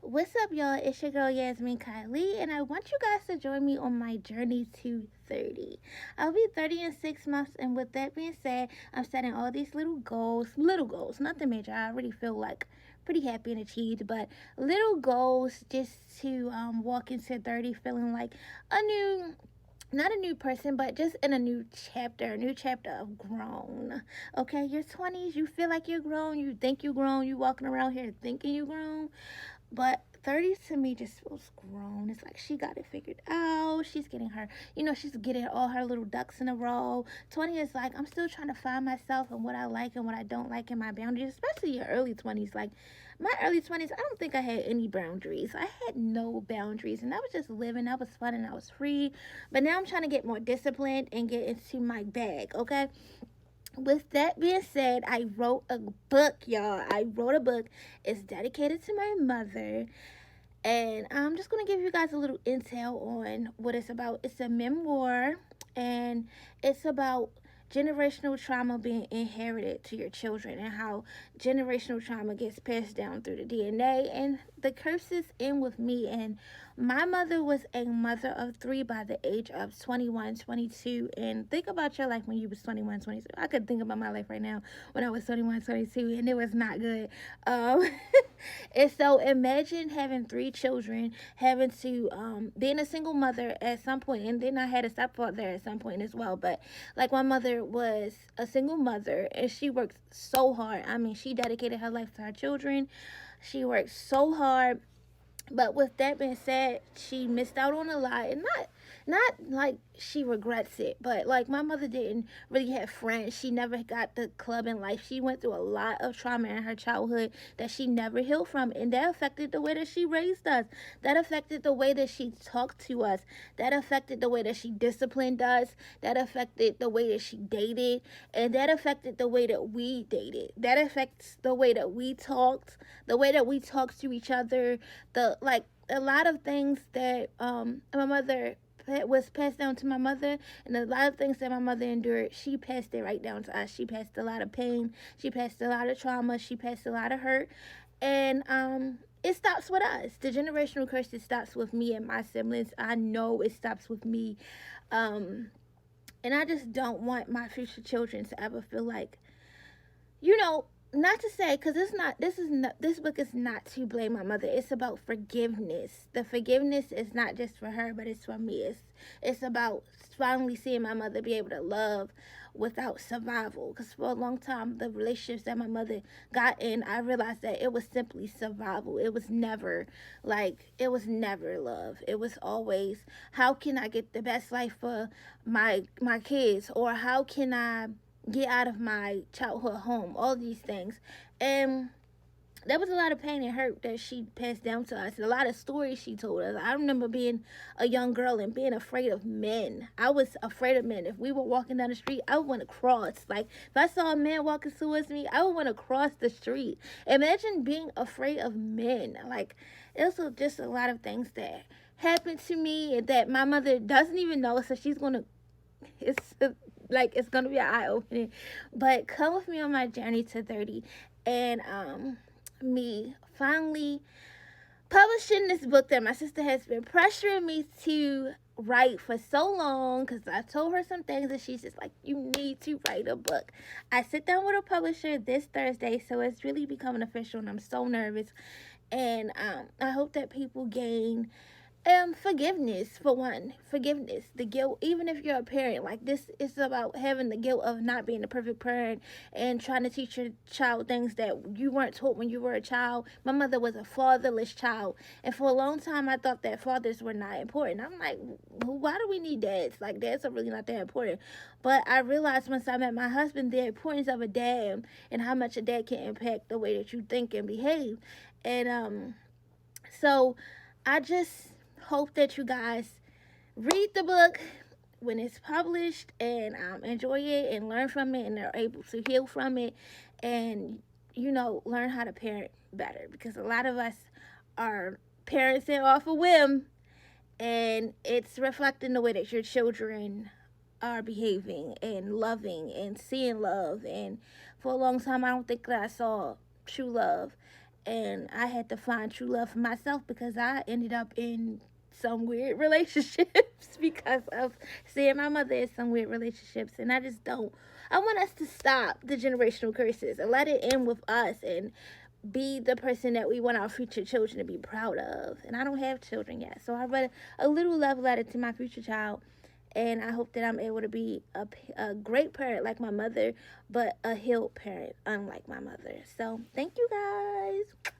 What's up, y'all? It's your girl Yasmin Kylie, and I want you guys to join me on my journey to 30. I'll be 30 in 6 months, and with that being said, I'm setting all these little goals, nothing major. I already feel like pretty happy and achieved, but little goals just to walk into 30 feeling like a new not a new person, but just in a new chapter of grown. Okay, your 20s, you feel like you're grown, you think you're grown, you walking around here thinking you're grown, but 30 to me just feels grown. It's like she got it figured out. She's getting she's getting all her little ducks in a row. 20 is like, I'm still trying to find myself and what I like and what I don't like in my boundaries, especially your early 20s. Like, my early 20s, I don't think I had any boundaries. I had no boundaries, and I was just living. I was fun and I was free. But now I'm trying to get more disciplined and get into my bag, okay? With that being said, I wrote a book, y'all. I wrote a book. It's dedicated to my mother. And I'm just going to give you guys a little intel on what it's about. It's a memoir, and it's about generational trauma being inherited to your children and how generational trauma gets passed down through the DNA. And the curses end with me. And my mother was a mother of three by the age of 21, 22. And think about your life when you was 21, 22. I could think about my life right now when I was 21, 22, and it was not good. Um, and so imagine having three children, having to being a single mother at some point, and then I had a stepfather at some point as well. But like, my mother was a single mother, and she worked so hard. I mean, she dedicated her life to her children. She worked so hard, but with that being said, she missed out on a lot, and not like she regrets it, but like, my mother didn't really have friends. She never got the club in life. She went through a lot of trauma in her childhood that she never healed from, and that affected the way that she raised us. That affected the way that she talked to us. That affected the way that she disciplined us. That affected the way that she dated, and that affected the way that we dated. That affects the way that we talked, the way that we talked to each other, the like a lot of things that my mother was passed down to my mother, and a lot of things that my mother endured, she passed it right down to us. She passed a lot of pain, she passed a lot of trauma, she passed a lot of hurt, and it stops with us. The generational curse, it stops with me and my siblings. I know it stops with me, um and I just don't want my future children to ever feel like, you know, not to say, because it's not, this book is not to blame my mother. It's about forgiveness. The forgiveness is not just for her, but it's for me. It's about finally seeing my mother be able to love without survival, because for a long time, the relationships that my mother got in, I realized that it was simply survival. It was never love. It was always, how can I get the best life for my kids, or how can I get out of my childhood home, all these things. And there was a lot of pain and hurt that she passed down to us, and a lot of stories she told us. I remember being a young girl and being afraid of men. I was afraid of men. If we were walking down the street, I would want to cross. Like, if I saw a man walking towards me, I would want to cross the street. Imagine being afraid of men. Like, it was just a lot of things that happened to me that my mother doesn't even know, so she's going to, it's like, it's gonna be an eye opening. But come with me on my journey to 30, and me finally publishing this book that my sister has been pressuring me to write for so long, because I told her some things and she's just like, you need to write a book. I sit down with a publisher this Thursday, so it's really becoming official, and I'm so nervous. And I hope that people gain forgiveness. For one, forgiveness, the guilt. Even if you're a parent, like, this is about having the guilt of not being the perfect parent and trying to teach your child things that you weren't taught when you were a child. My mother was a fatherless child, and for a long time I thought that fathers were not important. I'm like, why do we need dads? Like, dads are really not that important. But I realized once I met my husband the importance of a dad, and how much a dad can impact the way that you think and behave. And so I just hope that you guys read the book when it's published, and enjoy it and learn from it, and are able to heal from it, and, learn how to parent better, because a lot of us are parenting off a whim, and it's reflecting the way that your children are behaving and loving and seeing love. And for a long time, I don't think that I saw true love. and I had to find true love for myself because I ended up in some weird relationships because of seeing my mother in some weird relationships. And I just don't. I want us to stop the generational curses and let it end with us and be the person that we want our future children to be proud of. And I don't have children yet, so I read a little love letter to my future child, and I hope that I'm able to be a great parent like my mother, but a healed parent unlike my mother. So thank you guys.